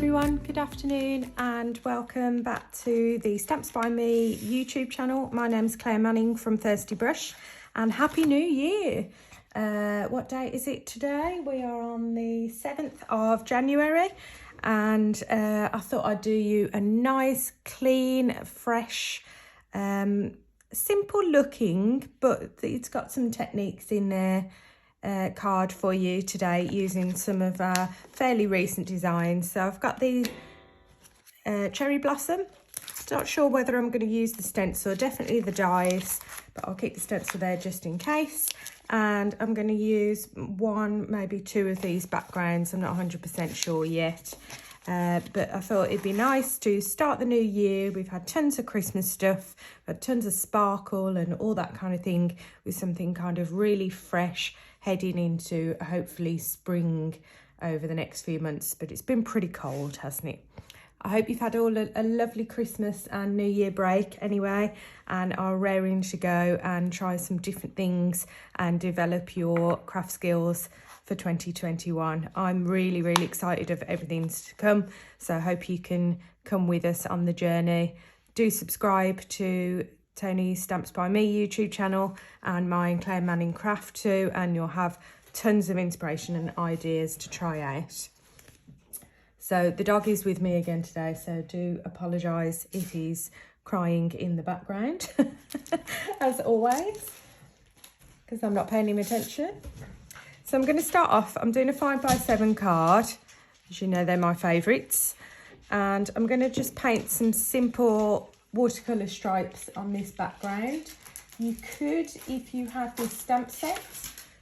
everyone, good afternoon and welcome back to the Stamps by Me YouTube channel. My name's Claire Manning from Thirsty Brush and Happy New Year. What date is it today? We are on the 7th of January and I thought I'd do you a nice, clean, fresh, simple looking, but it's got some techniques in there. Card for you today using some of our fairly recent designs. So I've got the cherry blossom. Not sure whether I'm going to use the stencil, definitely the dies, but I'll keep the stencil there just in case. And I'm going to use one, maybe two of these backgrounds. I'm not 100% sure yet. But I thought it'd be nice to start the new year. We've had tons of Christmas stuff, had tons of sparkle and all that kind of thing, with something kind of really fresh heading into hopefully spring over the next few months. But it's been pretty cold, hasn't it? I hope you've had all a lovely Christmas and New Year break anyway, and are raring to go and try some different things and develop your craft skills for 2021. I'm really excited of everything to come, so I hope you can come with us on the journey. Do subscribe to Tony's Stamps by Me YouTube channel and mine, Claire Manning Craft too, and you'll have tons of inspiration and ideas to try out. So the dog is with me again today, so do apologise if he's crying in the background as always, because I'm not paying him attention. So I'm going to start off, I'm doing a 5x7 card, as you know they're my favourites, and I'm going to just paint some simple watercolour stripes on this background. You could, if you have this stamp set,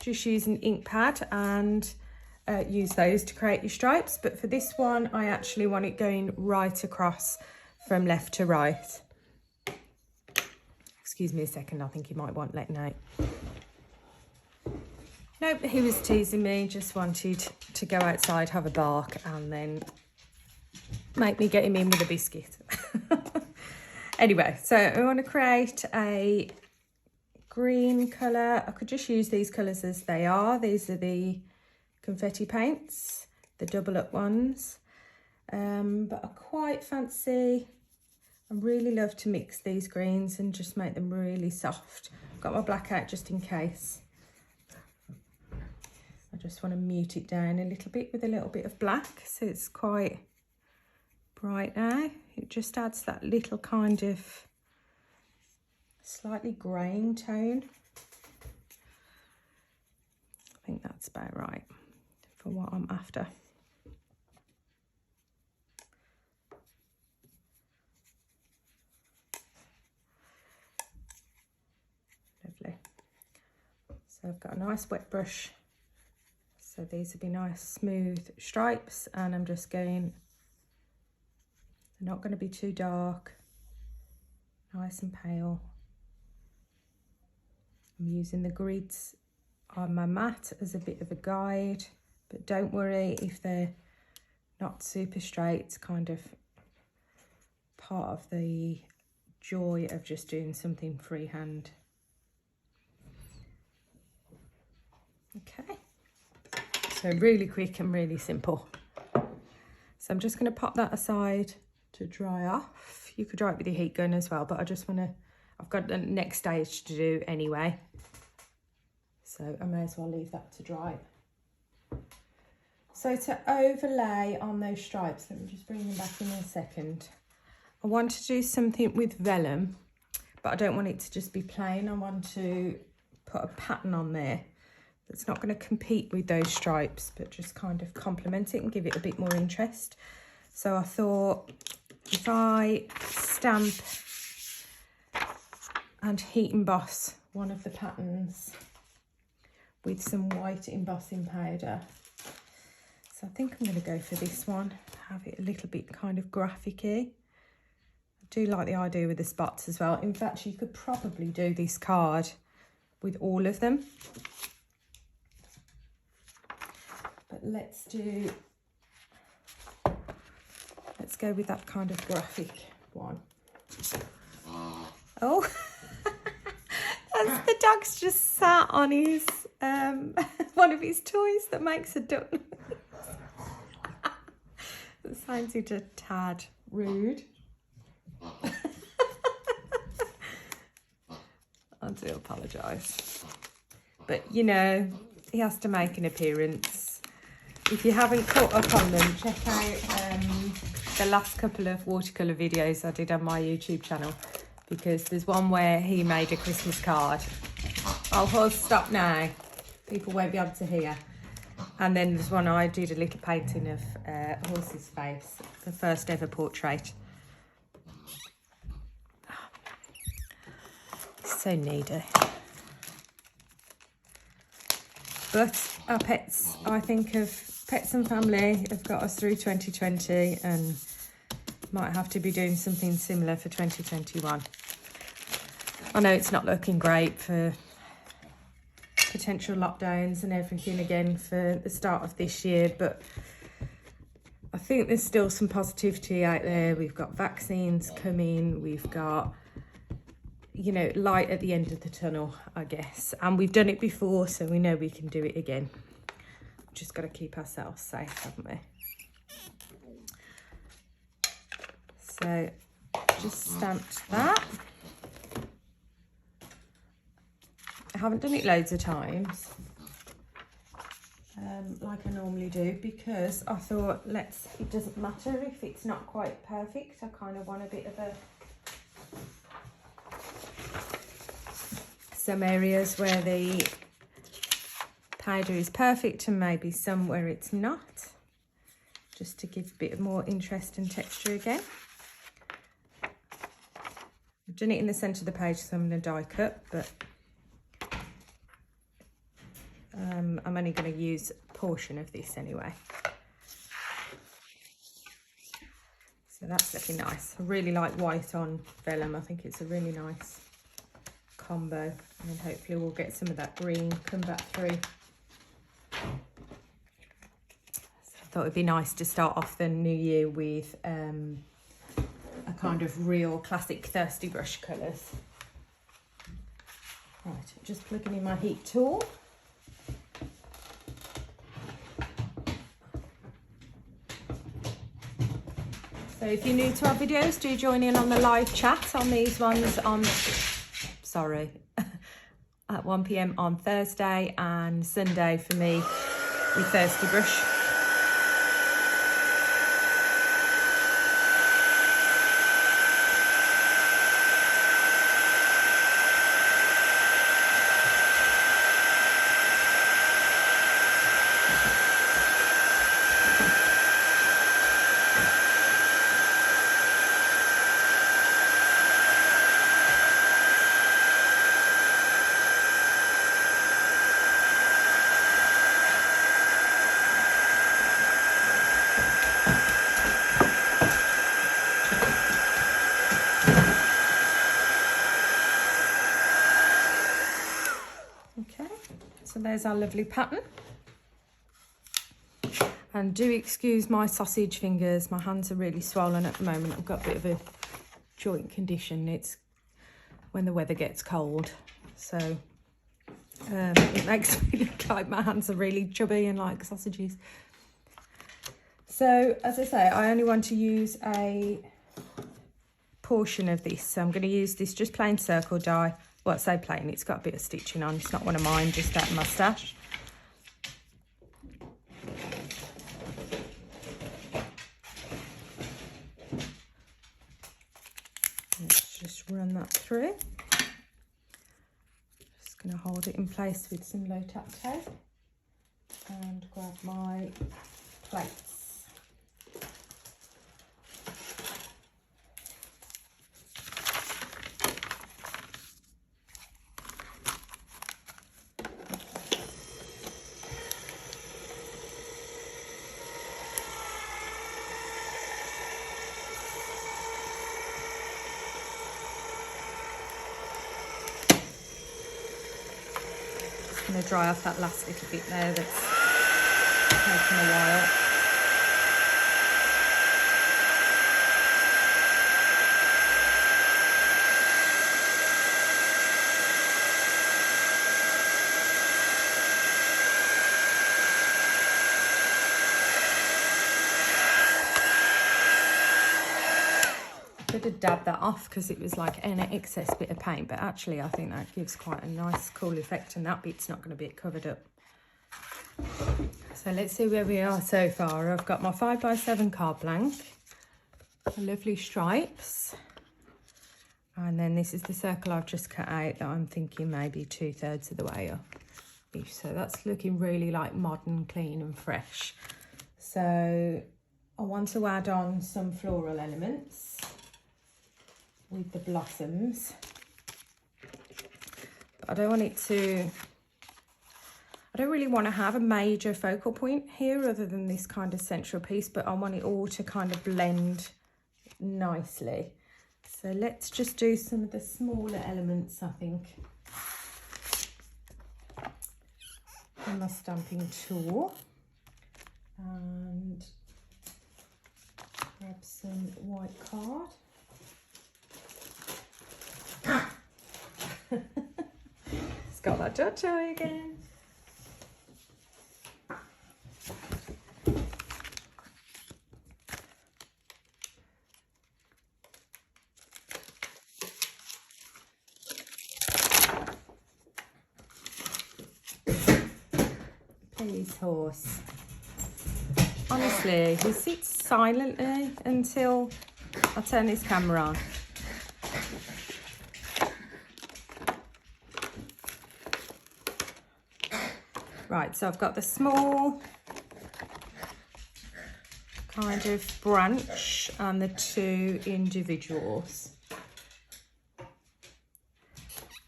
just use an ink pad and use those to create your stripes, but for this one I actually want it going right across from left to right. Excuse me a second, I think he might want letting out. Nope, he was teasing me, just wanted to go outside, have a bark and then make me get him in with a biscuit. Anyway, so I want to create a green colour. I could just use these colours as they are. These are the confetti paints, the double up ones. But I quite fancy, I really love to mix these greens and just make them really soft. I've got my black out just in case. I just want to mute it down a little bit with a little bit of black, so it's quite bright now. It just adds that little kind of slightly greying tone. I think that's about right for what I'm after. Lovely. So I've got a nice wet brush. So these would be nice smooth stripes, and I'm just going, they're not going to be too dark, nice and pale. I'm using the grids on my mat as a bit of a guide, but don't worry if they're not super straight. It's kind of part of the joy of just doing something freehand. Okay. So really quick and really simple. So I'm just going to pop that aside to dry off. You could dry it with your heat gun as well, but I just want to, I've got the next stage to do anyway. So I may as well leave that to dry. So to overlay on those stripes, let me just bring them back in a second. I want to do something with vellum, but I don't want it to just be plain. I want to put a pattern on there that's not going to compete with those stripes, but just kind of complement it and give it a bit more interest. So I thought if I stamp and heat emboss one of the patterns with some white embossing powder. So I think I'm going to go for this one, have it a little bit kind of graphic-y. I do like the idea with the spots as well. In fact, you could probably do this card with all of them. But let's go with that kind of graphic one. Oh, that's the dog's just sat on his one of his toys that makes a duck. Sounds a tad rude. I do apologise. But, you know, he has to make an appearance. If you haven't caught up on them, check out the last couple of watercolour videos I did on my YouTube channel, because there's one where he made a Christmas card. I'll stop now. People won't be able to hear. And then there's one I did a little painting of a horse's face, the first ever portrait. So needy. But our pets, I think of Pets and Family, have got us through 2020 and might have to be doing something similar for 2021. I know it's not looking great for potential lockdowns and everything again for the start of this year, but I think there's still some positivity out there. We've got vaccines coming, we've got, you know, light at the end of the tunnel, I guess. And we've done it before, so we know we can do it again. Just got to keep ourselves safe, haven't we? So, just stamped that. I haven't done it loads of times, like I normally do, because I thought, it doesn't matter if it's not quite perfect. I kind of want a bit of some areas where the powder is perfect and maybe some where it's not, just to give a bit more interest and texture again. I've done it in the centre of the page, so I'm going to die cut, but I'm only going to use a portion of this anyway. So that's looking nice. I really like white on vellum. I think it's a really nice combo, and then hopefully we'll get some of that green come back through. So I thought it'd be nice to start off the new year with a kind of real classic thirsty brush colours. Right, just plugging in my heat tool. So if you're new to our videos, do join in on the live chat on these ones on, at 1 PM on Thursday and Sunday for me with Thirsty Brush. So there's our lovely pattern. And do excuse my sausage fingers, my hands are really swollen at the moment. I've got a bit of a joint condition. It's when the weather gets cold, so it makes me look like my hands are really chubby and like sausages. So as I say, I only want to use a portion of this, so I'm going to use this just plain circle die. Well, I say plain, it's got a bit of stitching on. It's not one of mine, just out of my stash. Let's just run that through. Just going to hold it in place with some low tap tape and grab my plates. Going to dry off that last little bit there that's taken a while. Could have dabbed that off because it was like an excess bit of paint, but actually I think that gives quite a nice cool effect, and that bit's not going to be covered up. So let's see where we are so far. I've got my 5x7 card blank, lovely stripes, and then this is the circle I've just cut out that I'm thinking maybe 2/3 of the way up. So that's looking really like modern, clean and fresh. So I want to add on some floral elements with the blossoms, but I don't want it to, I don't really want to have a major focal point here other than this kind of central piece, but I want it all to kind of blend nicely. So let's just do some of the smaller elements, I think, on my stamping tool, and grab some white card. It's got that touch eye again. Please, horse. Honestly, he sits silently until I turn his camera on. Right, so I've got the small kind of branch and the two individuals.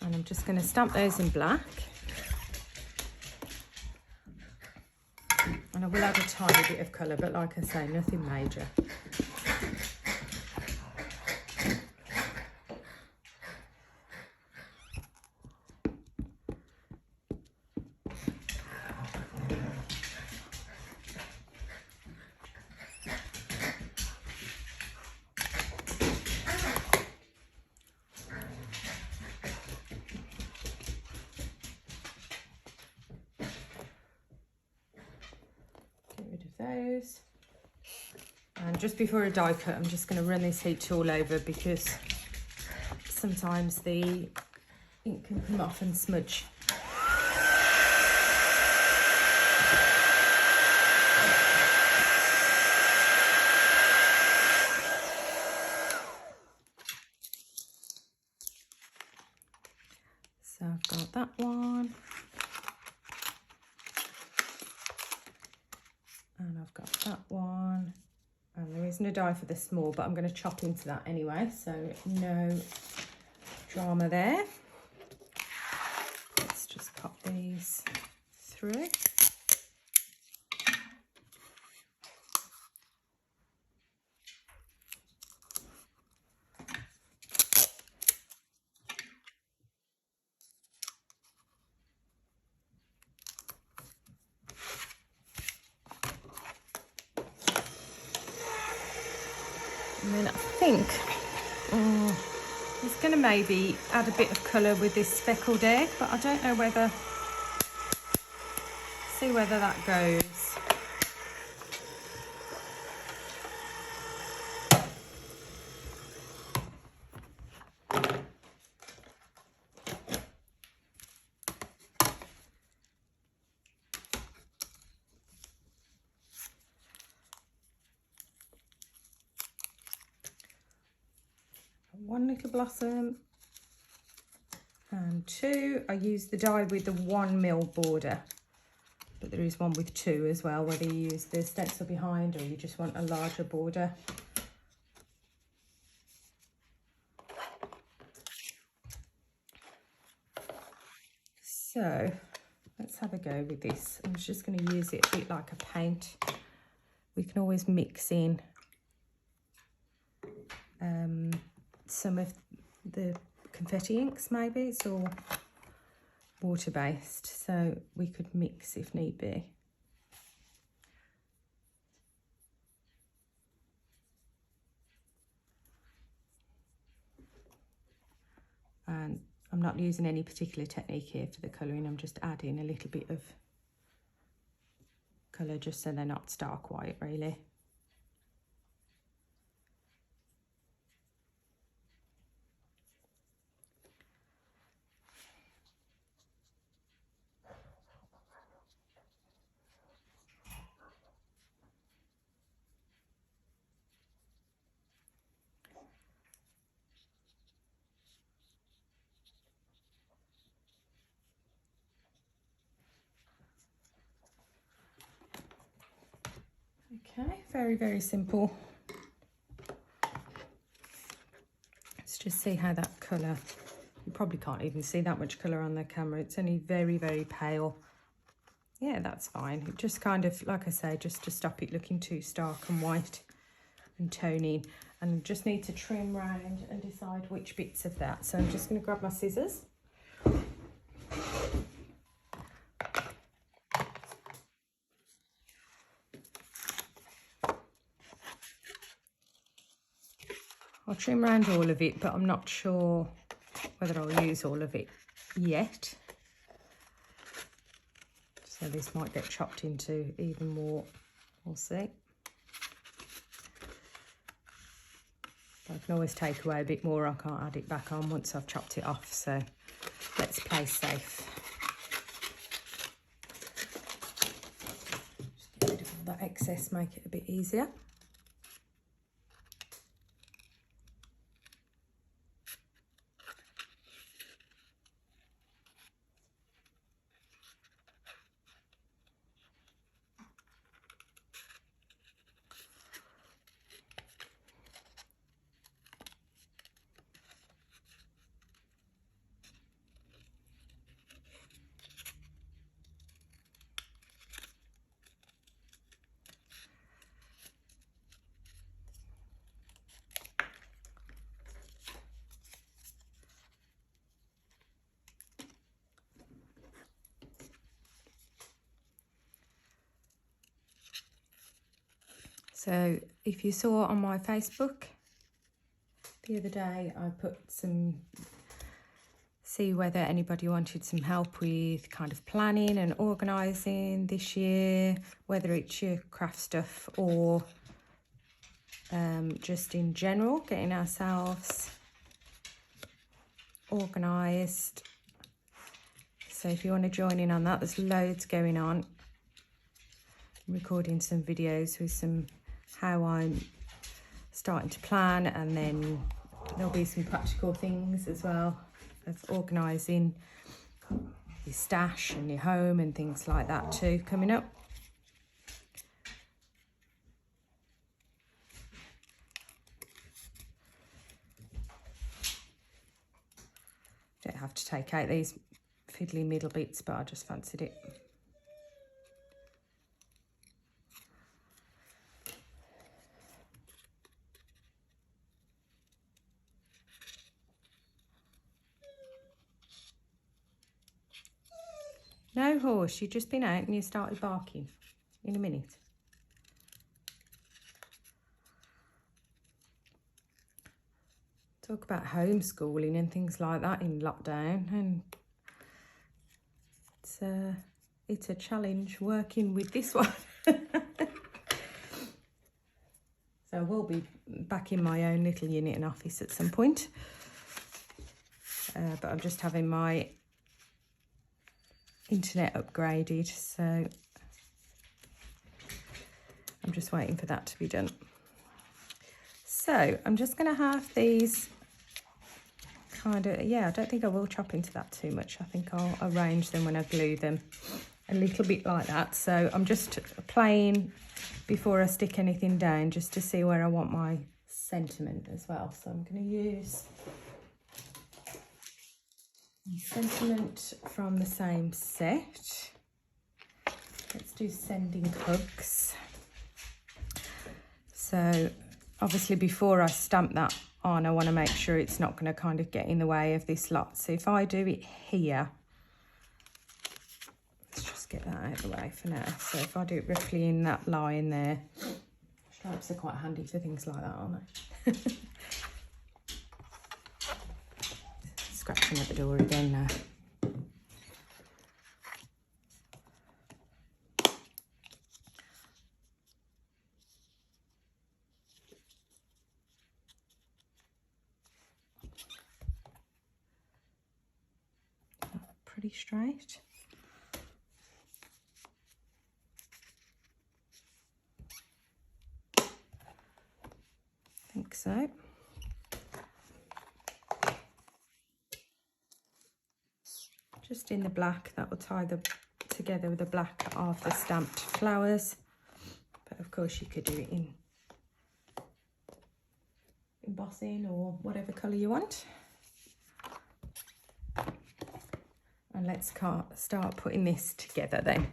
And I'm just going to stamp those in black. And I will add a tiny bit of colour, but like I say, nothing major. Those, and just before a die cut I'm just going to run this heat tool over, because sometimes the ink can come off and smudge. So I've got that one. And I've got that one, and there isn't a die for the small, but I'm going to chop into that anyway, so no drama there. Let's just pop these through. And then I think it's going to maybe add a bit of colour with this speckled egg, but I don't know whether, see whether that goes. One little blossom and two. I use the die with the 1 mil border, but there is one with 2 as well, whether you use the stencil behind or you just want a larger border. So let's have a go with this. I'm just going to use it a bit like a paint. We can always mix in some of the confetti inks, maybe it's all water based, so we could mix if need be. And I'm not using any particular technique here for the colouring, I'm just adding a little bit of colour just so they're not stark white really. Okay, very, very simple. Let's just see how that colour, you probably can't even see that much colour on the camera. It's only very, very pale. Yeah, that's fine. It just kind of, like I say, just to stop it looking too stark and white and toning. And just need to trim round and decide which bits of that. So I'm just going to grab my scissors. I'll trim around all of it, but I'm not sure whether I'll use all of it yet. So this might get chopped into even more, we'll see. I can always take away a bit more, I can't add it back on once I've chopped it off, so let's play safe. Just get rid of all that excess, make it a bit easier. So if you saw on my Facebook the other day, I put see whether anybody wanted some help with kind of planning and organising this year, whether it's your craft stuff or just in general, getting ourselves organised. So if you want to join in on that, there's loads going on. I'm recording some videos with some how I'm starting to plan, and then there'll be some practical things as well of organising your stash and your home and things like that too coming up. Don't have to take out these fiddly middle bits, but I just fancied it. No horse, you've just been out and you started barking in a minute. Talk about homeschooling and things like that in lockdown, and it's a challenge working with this one. So I will be back in my own little unit and office at some point, but I'm just having my internet upgraded, so I'm just waiting for that to be done. So I'm just going to have these kind of, yeah, I don't think I will chop into that too much. I think I'll arrange them when I glue them a little bit like that. So I'm just playing before I stick anything down, just to see where I want my sentiment as well. So I'm going to use sentiment from the same set. Let's do Sending Hugs. So obviously before I stamp that on, I want to make sure it's not going to kind of get in the way of this lot. So if I do it here, let's just get that out of the way for now. So if I do it roughly in that line there, stripes are quite handy for things like that, aren't they? Scratching at the door again now. Pretty straight. I think so. Just in the black, that will tie together with the black of the stamped flowers. But of course you could do it in embossing or whatever colour you want. And let's start putting this together then.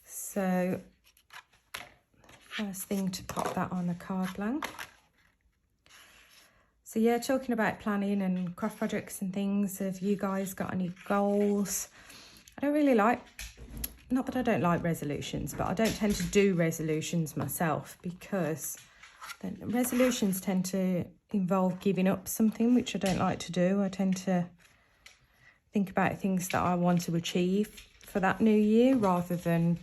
So first thing, to pop that on a card blank. So yeah, talking about planning and craft projects and things, have you guys got any goals? I don't really like, not that I don't like resolutions, but I don't tend to do resolutions myself, because then resolutions tend to involve giving up something, which I don't like to do. I tend to think about things that I want to achieve for that new year rather than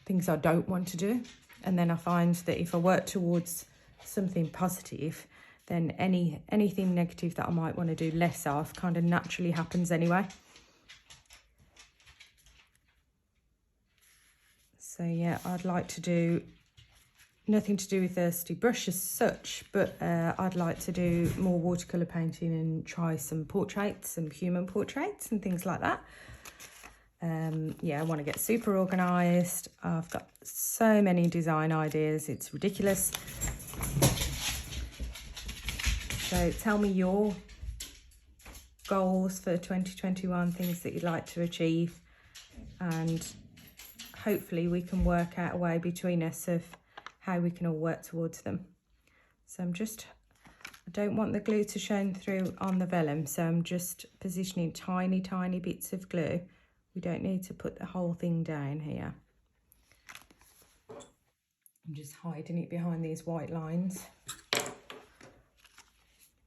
things I don't want to do. And then I find that if I work towards something positive, then anything negative that I might want to do less of kind of naturally happens anyway. So yeah, I'd like to do nothing to do with Thirsty Brush as such, but I'd like to do more watercolour painting and try some portraits, some human portraits and things like that. Yeah, I want to get super organised. I've got so many design ideas, it's ridiculous. So tell me your goals for 2021, things that you'd like to achieve, and hopefully we can work out a way between us of how we can all work towards them. So I don't want the glue to shine through on the vellum, so I'm just positioning tiny bits of glue. We don't need to put the whole thing down here. I'm just hiding it behind these white lines.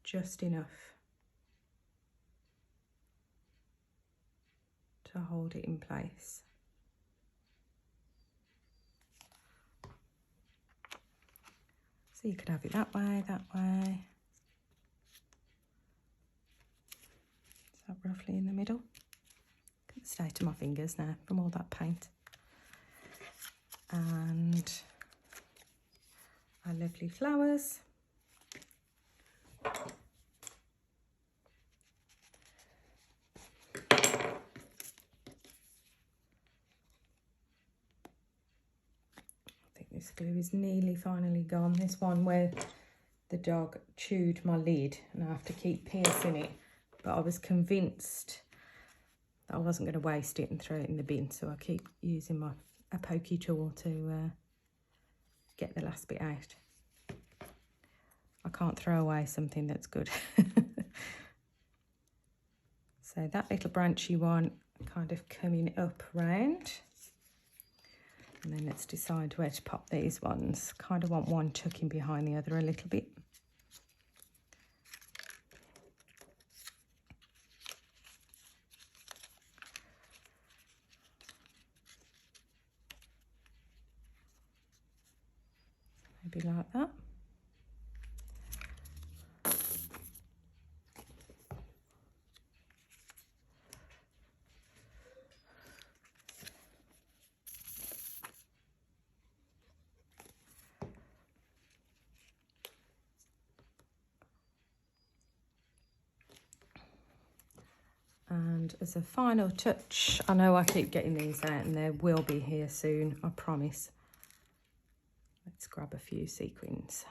Just enough to hold it in place. So you could have it that way, that way. Is that roughly in the middle? Look at the state of my fingers now from all that paint. And our lovely flowers. This glue is nearly finally gone. This one where the dog chewed my lid and I have to keep piercing it, but I was convinced that I wasn't going to waste it and throw it in the bin, so I keep using a pokey tool to get the last bit out. I can't throw away something that's good. So that little branchy one kind of coming up round. And then let's decide where to pop these ones. Kind of want one tucking behind the other a little bit. Maybe like that. And as a final touch, I know I keep getting these out and they will be here soon, I promise. Let's grab a few sequins.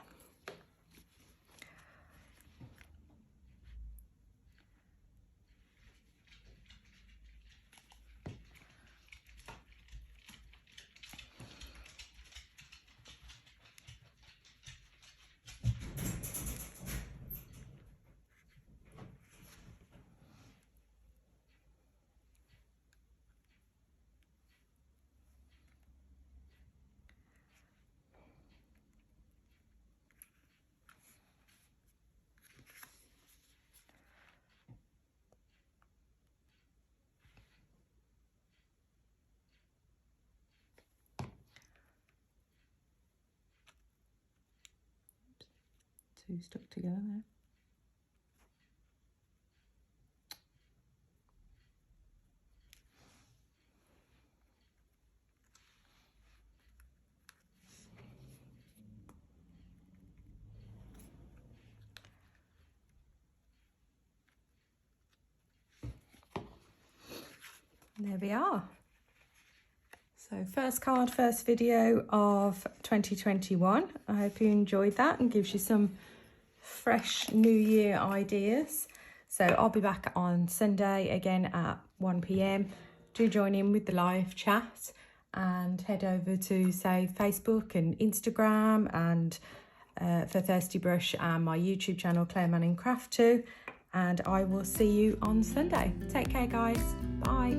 Two stuck together there. There we are. So first card, first video of 2021. I hope you enjoyed that and gives you some fresh New Year ideas. So I'll be back on Sunday again at 1 p.m. Do join in with the live chat and head over to, say, Facebook and Instagram and for Thirsty Brush and my YouTube channel, Claire Manning Craft too. And I will see you on Sunday. Take care, guys. Bye.